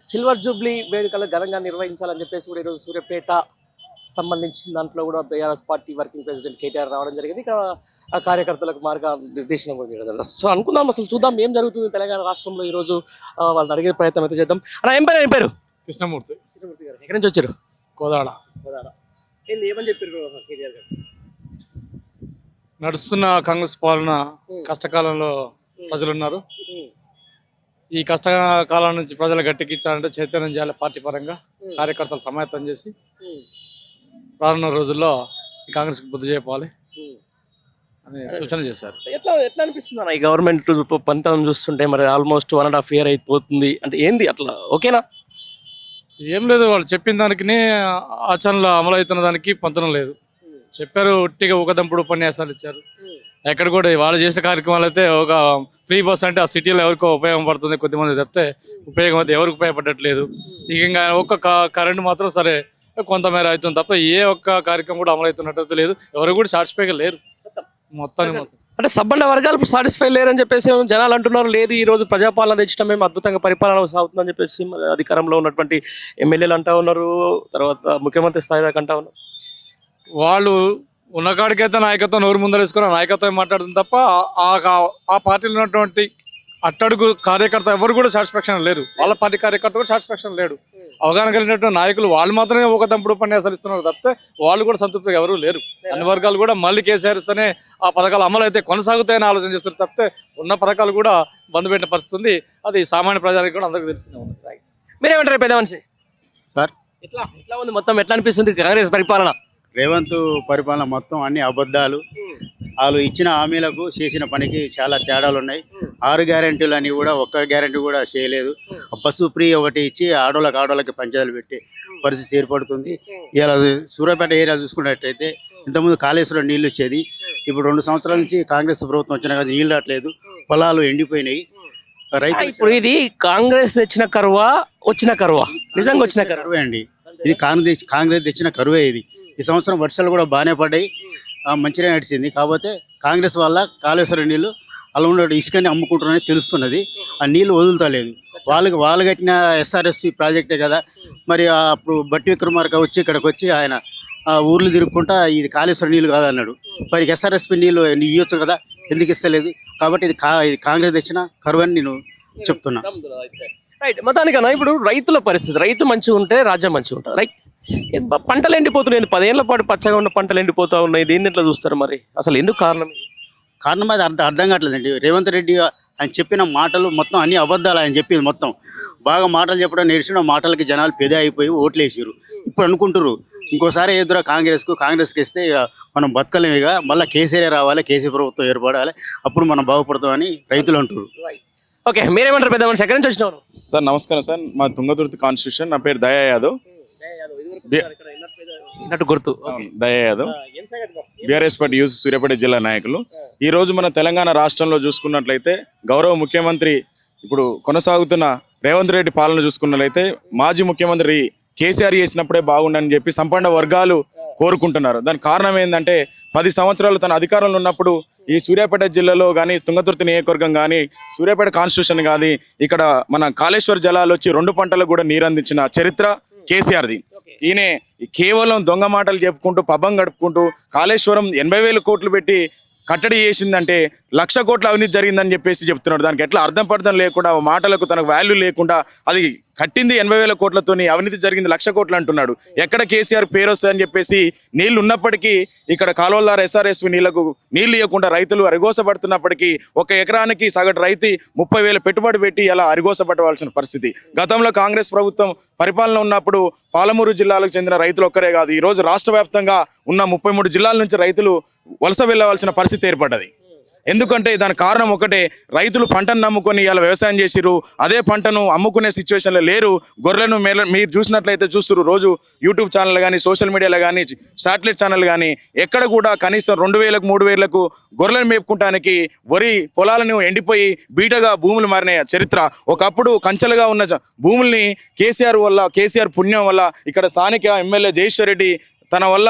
Silver Jubilee వేడుకలు ఘనంగా నిర్వహించాలని చెప్పేసి కూడా ఈరోజు సూర్యాపేట సంబంధించిన దాంట్లో కూడా BRS party working president KTR రావడం జరిగింది. ఇక్కడ ఆ కార్యకర్తలకు మార్గ నిర్దేశనం కూడా చేయడం జరిగింది. సో అనుకుందాం, అసలు చూద్దాం ఏం జరుగుతుంది తెలంగాణ రాష్ట్రంలో ఈరోజు. వాళ్ళని అడిగే ప్రయత్నం అయితే చేద్దాం. అన్న ఏం పేరు? కృష్ణమూర్తి. గారు ఎక్కడి నుంచి వచ్చారు? కోదాడ. ఏమని చెప్పారు కేటీఆర్ గారు? నడుస్తున్న కాంగ్రెస్ పాలన కష్టకాలంలో ప్రజలు ఉన్నారు. ఈ కష్టకాలం నుంచి ప్రజలు గట్టెక్కించాలంటే చైతన్యం చేయాలి. పార్టీ పరంగా కార్యకర్తలు సమాయత్తం చేసి రానున్న రోజుల్లో ఈ కాంగ్రెస్ బుద్ధి చెప్పాలి అని సూచన చేశారు. ఎట్లా అనిపిస్తుంది అన్న ఈ గవర్నమెంట్ పంతం చూస్తుంటే? మరి ఆల్మోస్ట్ 1.5 year అయిపోతుంది అంటే ఏంది అట్లా ఓకేనా? ఏం లేదు, వాళ్ళు చెప్పిన దానికి ఆచరణలో అమలు అవుతున్న దానికి పొంతనం లేదు. చెప్పారు, ఉట్టిగా ఊకదంపుడు ఉపన్యాసాలు ఇచ్చారు. ఎక్కడ కూడా వాళ్ళు చేసిన కార్యక్రమాలు అయితే ఒక ఫ్రీ బస్ అంటే ఆ సిటీలో ఎవరికో ఉపయోగం పడుతుంది, కొద్దిమంది చెప్తే ఉపయోగం అయితే ఎవరికి ఉపయోగపడట్లేదు. ఇంకా ఒక్క కరెంట్ మాత్రం సరే కొంతమేర అవుతుంది తప్ప ఏ ఒక్క కార్యక్రమం కూడా అమలు అవుతున్నట్టు లేదు. ఎవరు కూడా సాటిస్ఫైగా లేరు. మొత్తం అంటే సబ్బండ వర్గాలు సాటిస్ఫై లేరని చెప్పేసి జనాలు అంటున్నారు. లేదు, ఈ రోజు ప్రజాపాలన తెచ్చడం మేము అద్భుతంగా పరిపాలన సాగుతుందని చెప్పేసి అధికారంలో ఉన్నటువంటి ఎమ్మెల్యేలు అంటా ఉన్నారు, తర్వాత ముఖ్యమంత్రి స్థాయి దాకా అంటా ఉన్నారు. వాళ్ళు ఉన్నకాడికైతే నాయకత్వం నోరు ముందరేసుకుని నాయకత్వం మాట్లాడుతుంది తప్ప ఆ పార్టీలో ఉన్నటువంటి అట్టడుగు కార్యకర్త ఎవరు కూడా సాటిస్ఫాక్షన్ లేరు. వాళ్ళ పార్టీ కార్యకర్త కూడా సాటిస్ఫాక్షన్ లేడు. అవగాహన కలిగినటువంటి నాయకులు వాళ్ళు మాత్రమే ఒక దంపుడు ఉపన్యాసాలు ఇస్తున్నారు తప్పితే వాళ్ళు కూడా సంతృప్తిగా ఎవరు లేరు. అన్ని వర్గాలు కూడా మళ్ళీ కేసీఆర్ ఇస్తేనే ఆ పథకాలు అమలు అయితే కొనసాగుతాయని ఆలోచన చేస్తారు తప్పితే ఉన్న పథకాలు కూడా బంద్ పెట్టిన పరిస్థితి ఉంది. అది సామాన్య ప్రజలకు కూడా అందరికీ తెలిసిన ఉంది. మీరేమంటారు పెద్ద మనిషి సార్? ఎట్లా ఉంది మొత్తం? ఎట్లా అనిపిస్తుంది కాంగ్రెస్ పరిపాలన? రేవంత్ పరిపాలన మొత్తం అన్ని అబద్ధాలు. వాళ్ళు ఇచ్చిన హామీలకు చేసిన పనికి చాలా తేడాలు ఉన్నాయి. 6 గ్యారెంటీలు అని కూడా ఒక్క గ్యారెంటీ కూడా చేయలేదు. బస్సు ఫ్రీ ఒకటి ఇచ్చి ఆడోళ్ళకి పంచాయతీలు పెట్టి పరిస్థితి ఏర్పడుతుంది. ఇలా సూర్యాపేట ఏరియా చూసుకున్నట్టయితే ఇంతకుముందు కాళేశ్వరం నీళ్ళు వచ్చేది. ఇప్పుడు 2 సంవత్సరాల నుంచి కాంగ్రెస్ ప్రభుత్వం వచ్చినా కానీ నీళ్ళు రావట్లేదు. పొలాలు ఎండిపోయినాయి. రైతు ఇప్పుడు ఇది కాంగ్రెస్ తెచ్చిన కరువా వచ్చిన కరువా? నిజంగా వచ్చిన కరువే అండి. ఇది కాంగ్రెస్ తెచ్చిన కరువే. ఇది ఈ సంవత్సరం వర్షాలు కూడా బాగానే పడ్డాయి, మంచిగా నడిచింది. కాకపోతే కాంగ్రెస్ వల్ల కాళేశ్వరం నీళ్ళు అలా ఉన్న ఇసుకని అమ్ముకుంటున్నారని తెలుస్తున్నది. ఆ నీళ్ళు వదులుతలేదు. వాళ్ళు కట్టిన ఎస్ఆర్ఎస్పి ప్రాజెక్టే కదా. మరి అప్పుడు బట్టి విక్రమార్క వచ్చి ఇక్కడికి వచ్చి ఆయన ఊర్లు తిరుగుకుంటా ఇది కాళేశ్వరం నీళ్ళు కాదన్నాడు. మరి ఎస్ఆర్ఎస్పి నీళ్ళు ఇవ్వచ్చు కదా, ఎందుకు ఇస్తలేదు? కాబట్టి ఇది కాంగ్రెస్ తెచ్చిన కరువు అని నేను చెప్తున్నా. రైట్. మొత్తానికన్నా ఇప్పుడు రైతుల పరిస్థితి, రైతు మంచిగా ఉంటే రాజ్యం మంచిగా ఉంటుంది. రైట్. పంటలు ఎండిపోతున్నాయి. 10 ఏళ్ల పాటు పచ్చగా ఉన్న పంటలు ఎండిపోతూ ఉన్నాయి. దీన్ని ఎట్లా చూస్తారు మరి? అసలు ఎందుకు కారణం అది అర్థం కావట్లేదండి. రేవంత్ రెడ్డి ఆయన చెప్పిన మాటలు మొత్తం అన్ని అబద్ధాలు. ఆయన చెప్పింది మొత్తం బాగా మాటలు చెప్పడం నేర్చిన మాటలకి జనాలు పెదే అయిపోయి ఓట్లు వేసారు. ఇప్పుడు అనుకుంటారు ఇంకోసారి ఎదురా కాంగ్రెస్కి ఇస్తే మనం బతకలేమిగా, మళ్ళీ కేసీఆర్ రావాలి, కేసీఆర్ ప్రభుత్వం ఏర్పడాలి, అప్పుడు మనం బాగుపడతామని రైతులు అంటారు. ఓకే, మీరేమంటారు పెద్ద మనిషి? ఎక్కడి నుంచి వచ్చినారు సార్? నమస్కారం సార్, మా తుంగతుర్తి కాన్స్టిట్యూషన్. నా పేరు దయా యాదవ్. గుర్తు దయా Yadav, BRS party youth Suryapet జిల్లా నాయకులు. ఈ రోజు మన తెలంగాణ రాష్ట్రంలో చూసుకున్నట్లయితే గౌరవ ముఖ్యమంత్రి ఇప్పుడు కొనసాగుతున్న రేవంత్ రెడ్డి పాలన చూసుకున్నట్లయితే మాజీ ముఖ్యమంత్రి కేసీఆర్ చేసినప్పుడే బాగుండని చెప్పి సంపన్న వర్గాలు కోరుకుంటున్నారు. దానికి కారణం ఏంటంటే 10 సంవత్సరాలు తన అధికారంలో ఉన్నప్పుడు ఈ సూర్యాపేట జిల్లాలో కానీ, తుంగతుర్తి నియోజకవర్గం కానీ, సూర్యాపేట కాన్స్టిట్యూషన్ కానీ ఇక్కడ మన కాళేశ్వర జలాలు వచ్చి 2 పంటలకు కూడా నీరు అందించిన చరిత్ర కేసీఆర్ది. ఈయన కేవలం దొంగ మాటలు చెప్పుకుంటూ పబ్బం గడుపుకుంటూ కాళేశ్వరం 80,000 కోట్లు పెట్టి కట్టడి చేసిందంటే 1,00,000 కోట్ల అవినీతి జరిగిందని చెప్పేసి చెప్తున్నాడు. దానికి ఎట్లా అర్థం లేకుండా మాటలకు తనకు వాల్యూ లేకుండా అది కట్టింది 80,000 కోట్లతోని అవినీతి జరిగింది 1,00,000 కోట్లు అంటున్నాడు. ఎక్కడ కేసీఆర్ పేరు వస్తుందని చెప్పేసి నీళ్లు ఉన్నప్పటికీ ఇక్కడ కాలువల ఎస్ఆర్ఎస్పి నీళ్లకు నీళ్లు ఇవ్వకుండా రైతులు అరిగోసపడుతున్నప్పటికీ 1 ఎకరానికి సగటు రైతు 30,000 పెట్టుబడి పెట్టి అలా అరిగోసపడవలసిన పరిస్థితి. గతంలో కాంగ్రెస్ ప్రభుత్వం పరిపాలన ఉన్నప్పుడు పాలమూరు జిల్లాలకు చెందిన రైతులు ఒక్కరే కాదు, ఈ రోజు రాష్ట్ర వ్యాప్తంగా ఉన్న 33 జిల్లాల నుంచి రైతులు వలస వెళ్ళవలసిన పరిస్థితి ఏర్పడ్డది. ఎందుకంటే దానికి కారణం ఒకటే, రైతులు పంటను నమ్ముకొని ఇలా వ్యవసాయం చేసిరు, అదే పంటను అమ్ముకునే సిచ్యువేషన్లో లేరు. గొర్రెలను మీరు చూసినట్లయితే చూస్తున్నారు, రోజు యూట్యూబ్ ఛానల్ కానీ, సోషల్ మీడియాలో కానీ, శాటిలైట్ ఛానల్ కానీ ఎక్కడ కూడా కనీసం 2,000, 3,000 గొర్రెలను మేపుకుంటానికి వరి పొలాలను ఎండిపోయి బీటగా భూములు మారిన చరిత్ర. ఒకప్పుడు కంచెలుగా ఉన్న భూముల్ని కేసీఆర్ పుణ్యం వల్ల ఇక్కడ స్థానిక ఎమ్మెల్యే జయేశ్వర్ రెడ్డి తన వల్ల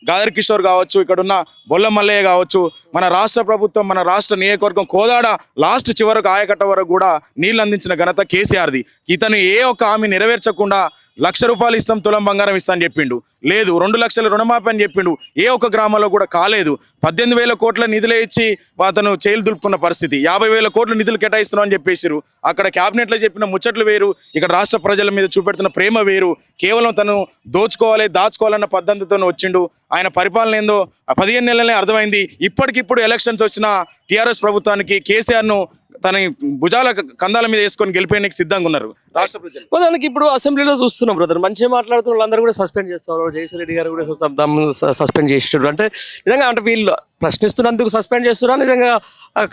గాదర్ కిషోర్ కావచ్చు, ఇక్కడున్న బొల్ల మల్లయ్య కావచ్చు, మన రాష్ట్ర ప్రభుత్వం, మన రాష్ట్ర నియోజకవర్గం కోదాడ లాస్ట్ చివరకు ఆయకట్ట వరకు కూడా నీళ్లు అందించిన ఘనత కేసీఆర్ది. ఇతను ఏ ఒక్క హామీ నెరవేర్చకుండా ₹1,00,000 ఇస్తాం, తులం బంగారం ఇస్తా అని చెప్పిండు, లేదు 2 లక్షల రుణమాఫీ అని చెప్పిండు, ఏ ఒక్క గ్రామంలో కూడా కాలేదు. 18,000 కోట్ల నిధులే ఇచ్చి అతను చేలు దులుపుకున్న పరిస్థితి. 50,000 కోట్ల నిధులు కేటాయిస్తున్నాం అని చెప్పేసిరు. అక్కడ క్యాబినెట్లో చెప్పిన ముచ్చట్లు వేరు, ఇక్కడ రాష్ట్ర ప్రజల మీద చూపెడుతున్న ప్రేమ వేరు. కేవలం తను దోచుకోవాలి, దాచుకోవాలన్న పద్ధతితో వచ్చిండు. ఆయన పరిపాలన ఏందో 15 నెలలనే అర్థమైంది. ఇప్పటికిప్పుడు ఎలక్షన్స్ వచ్చిన టీఆర్ఎస్ ప్రభుత్వానికి కేసీఆర్ను తన భుజాల కందాల మీద వేసుకొని గెలిపేయడానికి సిద్ధంగా ఉన్నారు రాష్ట్ర ప్రజలు. దానికి ఇప్పుడు అసెంబ్లీలో చూస్తున్నాం బ్రదర్, మంచిగా మాట్లాడుతున్న వాళ్ళందరూ కూడా సస్పెండ్ చేస్తారు. జగదీశ్వర్ రెడ్డి గారు కూడా సస్పెండ్ చేస్తున్నారు. అంటే నిజంగా అంటే వీళ్ళు ప్రశ్నిస్తున్నందుకు సస్పెండ్ చేస్తున్నా, నిజంగా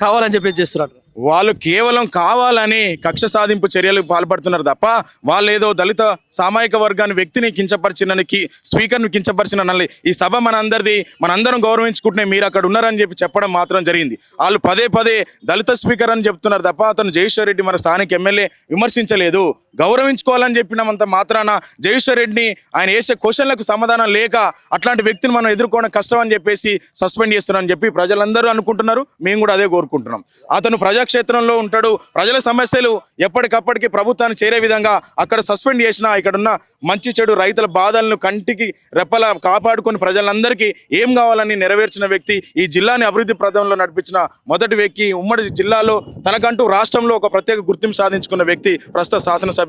కావాలని చెప్పేసి చేస్తున్నారు. వాళ్ళు కేవలం కావాలని కక్ష సాధింపు చర్యలకు పాల్పడుతున్నారు తప్ప వాళ్ళు ఏదో దళిత సామాజిక వర్గాన్ని వ్యక్తిని కించపరిచిన స్పీకర్ను కించపరిచిన ఈ సభ మనందరిది, మనందరం గౌరవించుకుంటున్నా, మీరు అక్కడ ఉన్నారని చెప్పడం మాత్రం జరిగింది. వాళ్ళు పదే పదే దళిత స్పీకర్ అని చెప్తున్నారు తప్ప అతను జగదీశ్వర్ రెడ్డి మన స్థానిక ఎమ్మెల్యే విమర్శించలేదు. గౌరవించుకోవాలని చెప్పినంత మాత్రాన జగదీశ్వర్ రెడ్డిని ఆయన వేసే క్వశ్చన్లకు సమాధానం లేక అట్లాంటి వ్యక్తిని మనం ఎదుర్కోవడం కష్టం అని చెప్పేసి సస్పెండ్ చేస్తున్నారని చెప్పి ప్రజలందరూ అనుకుంటున్నారు. మేము కూడా అదే కోరుకుంటున్నాం. అతను ప్రజాక్షేత్రంలో ఉంటాడు, ప్రజల సమస్యలు ఎప్పటికప్పటికి ప్రభుత్వాన్ని చేరే విధంగా అక్కడ సస్పెండ్ చేసినా ఇక్కడున్న మంచి చెడు రైతుల బాధలను కంటికి రెప్పలా కాపాడుకొని ప్రజలందరికీ ఏం కావాలని నెరవేర్చిన వ్యక్తి, ఈ జిల్లాని అభివృద్ధి ప్రదంలో నడిపించిన మొదటి వ్యక్తి, ఉమ్మడి జిల్లాలో తనకంటూ రాష్ట్రంలో ఒక ప్రత్యేక గుర్తింపు సాధించుకున్న వ్యక్తి ప్రస్తుత శాసనసభ్యులు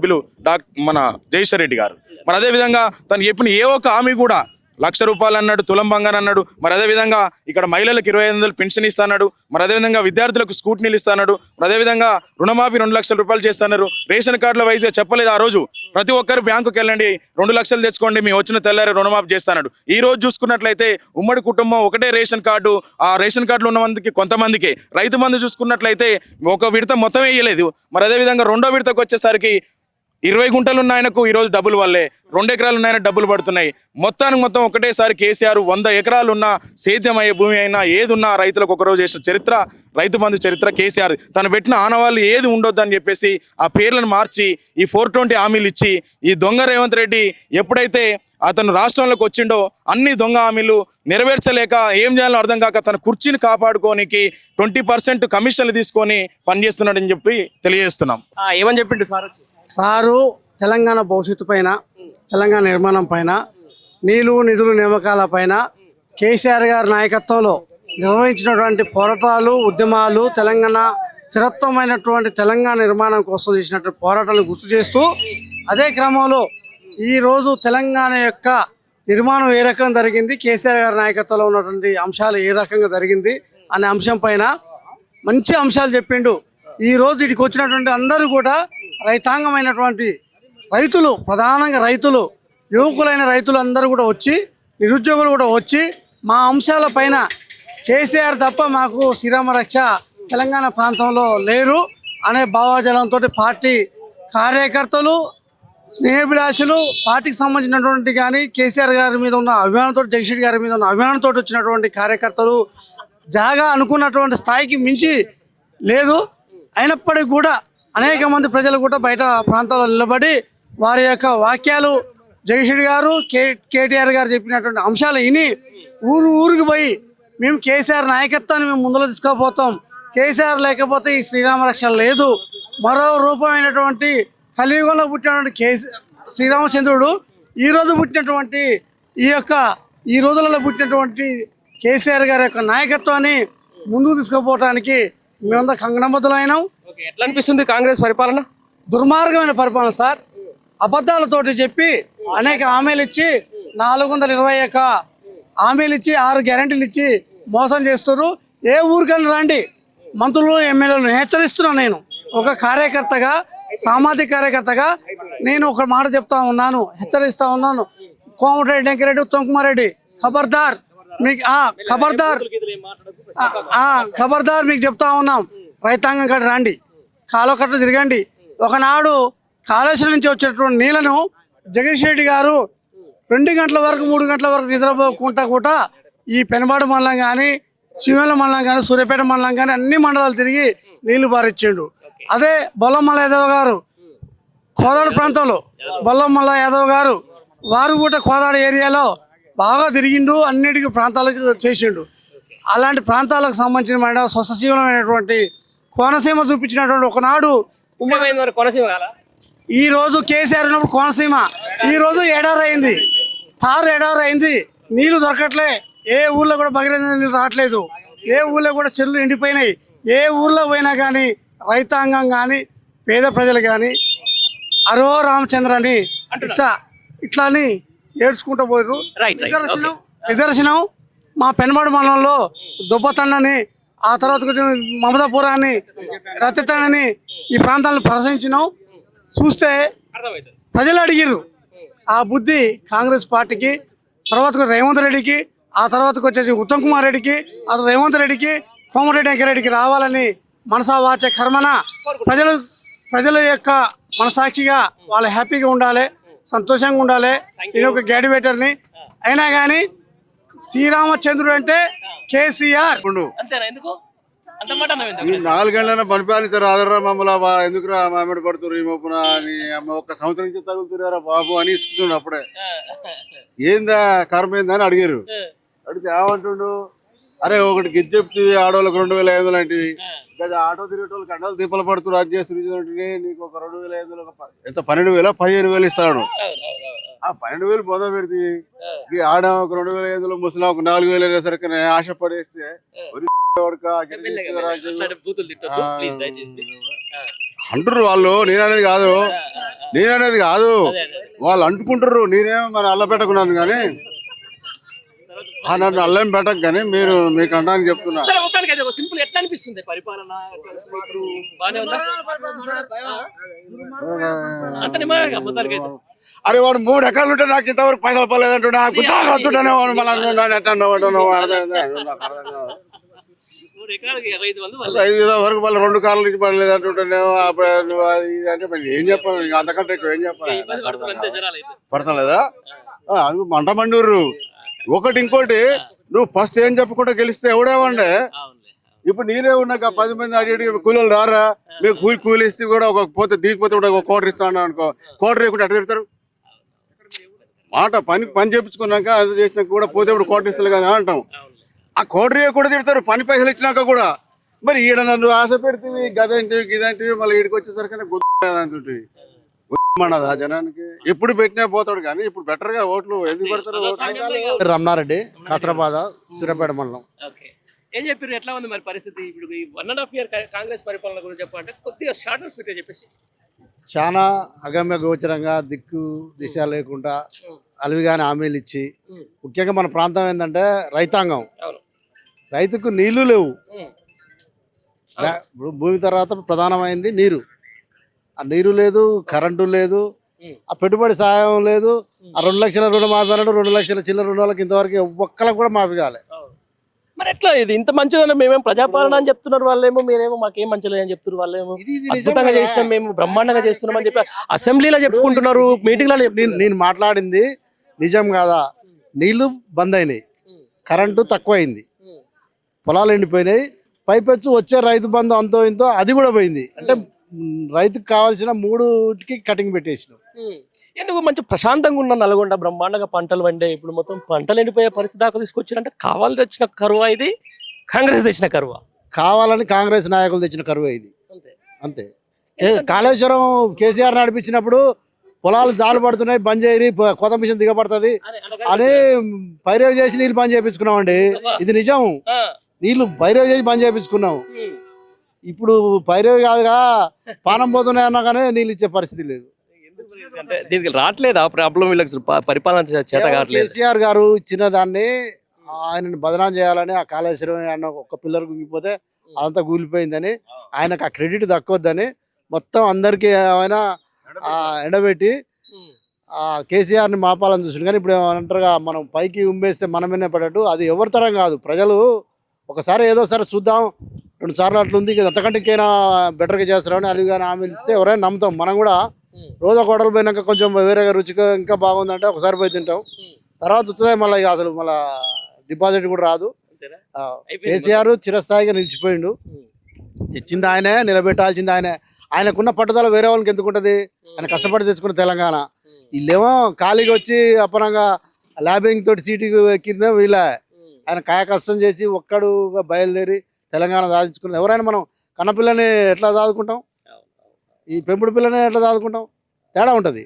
మన జగదీశ్వర్ రెడ్డి గారు. మరి అదేవిధంగా తను చెప్పిన ఏ ఒక్క హామీ కూడా ₹1,00,000 అన్నాడు, తులం బంగారం అన్నాడు. మరి అదేవిధంగా ఇక్కడ మహిళలకు 25,000 పెన్షన్ ఇస్తాడు. మరి అదేవిధంగా విద్యార్థులకు స్కూటీలు ఇస్తాడు. మరి అదేవిధంగా రుణమాఫీ ₹2,00,000 చేస్తున్నారు. రేషన్ కార్డుల వైజ్గా చెప్పలేదు ఆ రోజు. ప్రతి ఒక్కరు బ్యాంకుకి వెళ్ళండి, 2 లక్షలు తెచ్చుకోండి, మీ వచ్చిన తెల్లారి రుణమాఫీ చేస్తాడు. ఈ రోజు చూసుకున్నట్లయితే ఉమ్మడి కుటుంబం ఒకటే రేషన్ కార్డు, ఆ రేషన్ కార్డులు ఉన్న మందికి కొంతమందికి, రైతు బంధు చూసుకున్నట్లయితే ఒక విడత మొత్తం వేయలేదు. మరి అదేవిధంగా రెండో విడతకు వచ్చేసరికి 20 గుంటలు ఉన్న ఆయనకు ఈరోజు డబ్బులు వల్లే 2 ఎకరాలు ఉన్న ఆయన డబ్బులు పడుతున్నాయి. మొత్తానికి మొత్తం ఒకటేసారి కేసీఆర్ 100 ఎకరాలు ఉన్న సేద్యమయ్యే భూమి అయినా ఏది ఉన్నా రైతులకు ఒకరోజు చేసిన చరిత్ర రైతు బంధు చరిత్ర కేసీఆర్. తను పెట్టిన ఆనవాళ్ళు ఏది ఉండొద్దని చెప్పేసి ఆ పేర్లను మార్చి ఈ 420 హామీలు ఇచ్చి ఈ దొంగ రేవంత్ రెడ్డి ఎప్పుడైతే అతను రాష్ట్రంలోకి వచ్చిండో అన్ని దొంగ హామీలు నెరవేర్చలేక ఏం చేయాలో అర్థం కాక తన కుర్చీని కాపాడుకోనికి 20% కమిషన్లు తీసుకొని పనిచేస్తున్నాడని చెప్పి తెలియజేస్తున్నాం. ఏమని చెప్పిండు సార్ వచ్చి? సారు తెలంగాణ భవిష్యత్తు పైన, తెలంగాణ నిర్మాణం పైన, నిధులు నియామకాల పైన కేసీఆర్ గారి నాయకత్వంలో నిర్వహించినటువంటి పోరాటాలు, ఉద్యమాలు, తెలంగాణ స్థిరత్వమైనటువంటి తెలంగాణ నిర్మాణం కోసం చేసినటువంటి పోరాటాలను గుర్తు చేస్తూ అదే క్రమంలో ఈరోజు తెలంగాణ యొక్క నిర్మాణం ఏ రకంగా జరిగింది, కేసీఆర్ గారి నాయకత్వంలో ఉన్నటువంటి అంశాలు ఏ రకంగా జరిగింది అనే అంశం పైన మంచి అంశాలు చెప్పిండు. ఈరోజు ఇక్కడికి వచ్చినటువంటి అందరూ కూడా రైతాంగమైనటువంటి రైతులు, ప్రధానంగా రైతులు, యువకులైన రైతులు అందరూ కూడా వచ్చి, నిరుద్యోగులు కూడా వచ్చి మా అంశాల పైన కేసీఆర్ తప్ప మాకు శ్రీరామ రక్ష తెలంగాణ ప్రాంతంలో లేరు అనే భావజాలంతో పార్టీ కార్యకర్తలు, స్నేహభిలాషులు, పార్టీకి సంబంధించినటువంటి కానీ కేసీఆర్ గారి మీద ఉన్న అభిమానంతో, జగదీశ్వర్ గారి మీద ఉన్న అభిమానంతో వచ్చినటువంటి కార్యకర్తలు జాగా అనుకున్నటువంటి స్థాయికి మించి లేదు. అయినప్పటికీ కూడా అనేక మంది ప్రజలు కూడా బయట ప్రాంతాల్లో నిలబడి వారి యొక్క వాక్యాలు, జగదీశ్వర్ గారు, కేటీఆర్ గారు చెప్పినటువంటి అంశాలు విని ఊరికి పోయి మేము కేసీఆర్ నాయకత్వాన్ని మేము ముందులో తీసుకుపోతాం, కేసీఆర్ లేకపోతే ఈ శ్రీరామ రక్ష లేదు, మరో రూపమైనటువంటి కలియుగంలో పుట్టినటువంటి శ్రీరామచంద్రుడు ఈరోజు పుట్టినటువంటి ఈ రోజులలో పుట్టినటువంటి కేసీఆర్ గారి యొక్క నాయకత్వాన్ని ముందుకు తీసుకుపోవటానికి మేమంతా కంగనబద్దులైనాం. ఎట్లా అనిపిస్తుంది కాంగ్రెస్ పరిపాలన? దుర్మార్గమైన పరిపాలన సార్. అబద్ధాలతోటి చెప్పి అనేక హామీలు ఇచ్చి 421 హామీలు ఇచ్చి 6 గ్యారెంటీలు ఇచ్చి మోసం చేస్తున్నారు. ఏ ఊరికైనా రండి, మంత్రులు, ఎమ్మెల్యేలను హెచ్చరిస్తున్నాను. నేను ఒక కార్యకర్తగా, సామాజిక కార్యకర్తగా నేను ఒక మాట చెప్తా ఉన్నాను, హెచ్చరిస్తా ఉన్నాను. కోమటిరెడ్డి, వెంకరెడ్డి, ఉత్తమ్కుమారెడ్డి, ఖబర్దార్ మీకు ఖబర్దార్ మీకు చెప్తా ఉన్నాం. రైతాంగం కాడ రండి, కాలువకట్ట తిరగండి. ఒకనాడు కాళేశ్వరం నుంచి వచ్చేటువంటి నీళ్లను జగదీశ్వర్ రెడ్డి గారు 2 గంటల వరకు 3 గంటల వరకు నిద్రపోకుండా కూడా ఈ పెనబాడు మండలం కానీ, శివెల మండలం కానీ, సూర్యాపేట మండలం కానీ అన్ని మండలాలు తిరిగి నీళ్లు పారించిండు. అదే బొల్లమల్ల యాదవ్ గారు కోదాడ ప్రాంతంలో, బొల్లమల్ల యాదవ్ గారు వారు కూడా కోదాడ ఏరియాలో బాగా తిరిగిండు, అన్నిటికీ ప్రాంతాలకు చేసిండు. అలాంటి ప్రాంతాలకు సంబంధించిన స్వసశీలమైనటువంటి కోనసీమ చూపించినటువంటి ఒకనాడు ఏమైంది మరి కోనసీమ కాదా? ఈ రోజు కేసీఆర్ ఉన్నప్పుడు కోనసీమ ఈ రోజు ఎడారి అయింది, తారు ఎడారి అయింది, నీళ్లు దొరకట్లే. ఏ ఊర్లో కూడా భగీరథ నీళ్ళు రావట్లేదు, ఏ ఊర్లో కూడా చెరువులు ఎండిపోయినాయి. ఏ ఊర్లో పోయినా కానీ రైతాంగం కానీ పేద ప్రజలు కానీ అరో రామచంద్ర అని ఇట్లా అని ఏడ్చుకుంటూ పోయారు. రైట్ నిదర్శనం మా పెనమడు మండలంలో దుబ్బతండని, ఆ తర్వాత కొంచెం మమదాపురాన్ని, రతితండని ఈ ప్రాంతాలను ప్రదర్శించినాం. చూస్తే ప్రజలు అడిగిర్రు. ఆ బుద్ధి కాంగ్రెస్ పార్టీకి, తర్వాత రేవంత్ రెడ్డికి, ఆ తర్వాతకు వచ్చేసి ఉత్తమ్ కుమార్ రెడ్డికి, ఆ రేవంత్ రెడ్డికి, కోమటిరెడ్డి వెంకరెడ్డికి రావాలని మనసా వాచ కర్మన ప్రజల యొక్క మనసాక్షిగా వాళ్ళు హ్యాపీగా ఉండాలి, సంతోషంగా ఉండాలి. నేను ఒక గ్రాడ్యుయేటర్ని అయినా కానీ శ్రీరామచంద్రుడు అంటే కేసీఆర్. అంతేనా? ఎందుకు అంత మాట అన్నావు? ఈ 4 గంటల పరిపాలించారు ఆదరా మమ్మల్ని ఎందుకురా మామిడి పడుతున్నారు ఈ మొప్పున అని ఒక్క సంవత్సరం నుంచి తగులుతున్నారా బాబు అని ఇసుకుతుండు. అప్పుడే ఏందా కర్మ ఏందని అడిగారు. అడిగితే ఏమంటుండు, అరే ఒకటి గిద్ద చెప్తే ఆడవాళ్ళకి 2500 లాంటివి, లేదా ఆటో తిరిగేటోళ్ళకి కండలు దీపాలు పడుతున్నారు, అది చేస్తుంది, నీకు ఒక 2500 ఎంత 12,000 15,000 ఇస్తాడు. ఆ 12,000 పొంద పెడితే ఈ ఆడ ఒక 2500 ముసలి ఒక 4,000 అయినా సరికి ఆశపడేస్తే అంటారు వాళ్ళు. నేననేది కాదు వాళ్ళు అంటుకుంటారు. నేనేమో మరి అల్ల పెట్టకున్నాను కానీ నన్ను అల్లం పెట్టకు కానీ మీరు మీకు అంటాను చెప్తున్నా. సింపుల్ ఎట్లా అనిపిస్తుంది పరిపాలన? అరే వాడు 3 ఎకరాలు ఉంటే నాకు ఇంతవరకు పైసలు పర్లేదంటున్నా, గుర్తుంటానే వరకు మళ్ళీ 2 కార్లు నుంచి పడలేదు అంటుంటానేమో. అంటే ఏం చెప్పాలి, అంతకంటే ఎక్కువ ఏం చెప్పాలి? పడతలేదా? అది మంట మండూరు ఒకటి. ఇంకోటి, నువ్వు ఫస్ట్ ఏం చెప్పకుండా గెలిస్తే ఎవడేమండే. ఇప్పుడు నేనే ఉన్నాక 10 మంది అడిగి కూలీలు రారా, మేము కూలి ఇస్తే కూడా ఒక పోతే దిగిపోతే కూడా ఒక కోటర్ ఇస్తాను అనుకో, కోటర్ ఇవ్వకుండా అటు తిడతారు. మాట పని చేపించుకున్నాక అది చేసినాక కూడా పోతే ఇప్పుడు కోటర్ ఇస్తారు కదా అంటాం. ఆ కోటర్ కూడా తిడతారు పని పైసలు ఇచ్చినాక కూడా. మరి ఈడ నన్ను ఆశ పెడితే గదంటివి గిదంటివి మళ్ళీ ఈడికి వచ్చేసరికి గుర్తుంటుంది మనదా జనానికి. ఎప్పుడు పెట్టినా పోతాడు కానీ ఇప్పుడు బెటర్ గా ఓట్లు ఎందుకు పెడతారు? రమణారెడ్డి, కాసరాబాద్, సూర్యాపేట మండలం. ఏం చెప్పారు? ఎట్లా ఉంది మరి పరిస్థితి? ఇప్పుడు 1.5 year కాంగ్రెస్ పరిపాలన గురించి చెప్పాలంటే కొద్దిగా షార్ట్ అండ్ స్వీట్ గా చెప్పేసి. చాలా అగమ్య గోచరంగా, దిక్కు దిశ లేకుండా అలివిగానే హామీలు ఇచ్చి, ముఖ్యంగా మన ప్రాంతం ఏంటంటే రైతాంగం. రైతుకు నీళ్లు లేవు. ఇప్పుడు భూమి తర్వాత ప్రధానమైంది నీరు. ఆ నీరు లేదు, కరెంటు లేదు, ఆ పెట్టుబడి సహాయం లేదు. ఆ 2 లక్షల రుణమాఫీ అన్నాడు, 2 లక్షల చిల్లర రుణాలకు ఇంతవరకు ఒక్కలకు కూడా మాఫీ కాలే. మరి ఎట్లా ఇది ఇంత మంచిగా? మేమేం ప్రజాపాలన అని చెప్తున్నారు వాళ్ళేమో, మీరేమో మాకేం మంచి లేదని చెప్తున్నారు వాళ్ళేమో. అద్భుతంగా చేసినాం మేము, బ్రహ్మాండంగా చేస్తున్నాం అని చెప్పి అసెంబ్లీలో చెప్పుకుంటున్నారు, మీటింగ్ లో. నేను మాట్లాడింది నిజం కాదా? నీళ్లు బంద్ అయినాయి, కరెంటు తక్కువైంది, పొలాలు ఎండిపోయినాయి, పైపెచ్చు వచ్చే రైతు బంధు అంతో ఇంతో అది కూడా పోయింది. అంటే రైతుకు కావాల్సిన 3కి కటింగ్ పెట్టేసినాం. ఎందుకు మంచి ప్రశాంతంగా ఉన్న నల్గొండ బ్రహ్మాండంగా పంటలు వండే, ఇప్పుడు మొత్తం పంటలు ఎండిపోయే పరిస్థితి దాకా తీసుకొచ్చారంటే కావాలని తెచ్చిన కరువా ఇది? కాంగ్రెస్ తెచ్చిన కరువా? కావాలని కాంగ్రెస్ నాయకులు తెచ్చిన కరువే ఇది. అంతే. కాళేశ్వరం కేసీఆర్ నడిపించినప్పుడు పొలాలు జాలు పడుతున్నాయి, బంద్ చేయని, కొత్త మిషన్ దిగబడుతుంది అని పైరేవ్ చేసి నీళ్ళు బంద్ చేయించుకున్నామండి. ఇది నిజం. నీళ్లు పైరేవ్ చేసి బంద్ చేయించుకున్నాం. ఇప్పుడు పైరేవ్ కాదుగా, పానం పోతున్నాయన్నా కానీ నీళ్ళు ఇచ్చే పరిస్థితి లేదు. అంటే దీనికి రావట్లేదు ఆ ప్రాబ్లం, వీళ్ళకి పరిపాలన చేత కావట్లేదు. కేసీఆర్ గారు ఇచ్చిన దాన్ని ఆయనను బదనాం చేయాలని, ఆ కాళేశ్వరం అన్న ఒక్క పిల్లర్ గుంగిపోతే అదంతా కూలిపోయిందని, ఆయనకు ఆ క్రెడిట్ దక్కొద్దని మొత్తం అందరికీ ఆయన ఎండబెట్టి ఆ కేసీఆర్ని మాపాలని చూసాడు. కానీ ఇప్పుడు ఏమంటారుగా, మనం పైకి ఉమ్మేస్తే మనమేనే పడట్టు. అది ఎవరి తరం కాదు. ప్రజలు ఒకసారి ఏదోసారి చూద్దాం, 2 సార్లు అట్లుంది, అంతకంటే ఇంకైనా బెటర్గా చేస్తారని అలిగానే హామీలు ఇస్తే ఎవరైనా నమ్ముతాం. మనం కూడా రోజు ఒక హోటల్ పోయినాక కొంచెం వేరేగా రుచిగా ఇంకా బాగుందంటే ఒకసారి పోయి తింటాం. తర్వాత వస్తుంది మళ్ళీ అసలు మళ్ళీ డిపాజిట్ కూడా రాదు. కేసీఆర్ చిరస్థాయిగా నిలిచిపోయిండు. తెచ్చింది ఆయనే, నిలబెట్టాల్సింది ఆయనే. ఆయనకున్న పట్టుదల వేరే వాళ్ళకి ఎందుకు ఉంటుంది? ఆయన కష్టపడి తెచ్చుకున్న తెలంగాణ. వీళ్ళేమో ఖాళీగా వచ్చి అపరంగా లాబింగ్ తోటి సీటుకు ఎక్కిందే వీళ్ళ ఆయన కాయ కష్టం చేసి ఒక్కడుగా బయలుదేరి తెలంగాణ సాధించుకున్నది. ఎవరైనా మనం కన్నపిల్లని ఎట్లా చదువుకుంటాం, ఈ పెంపుడు పిల్లని ఎట్లా చదువుకుంటాం, తేడా ఉంటుంది.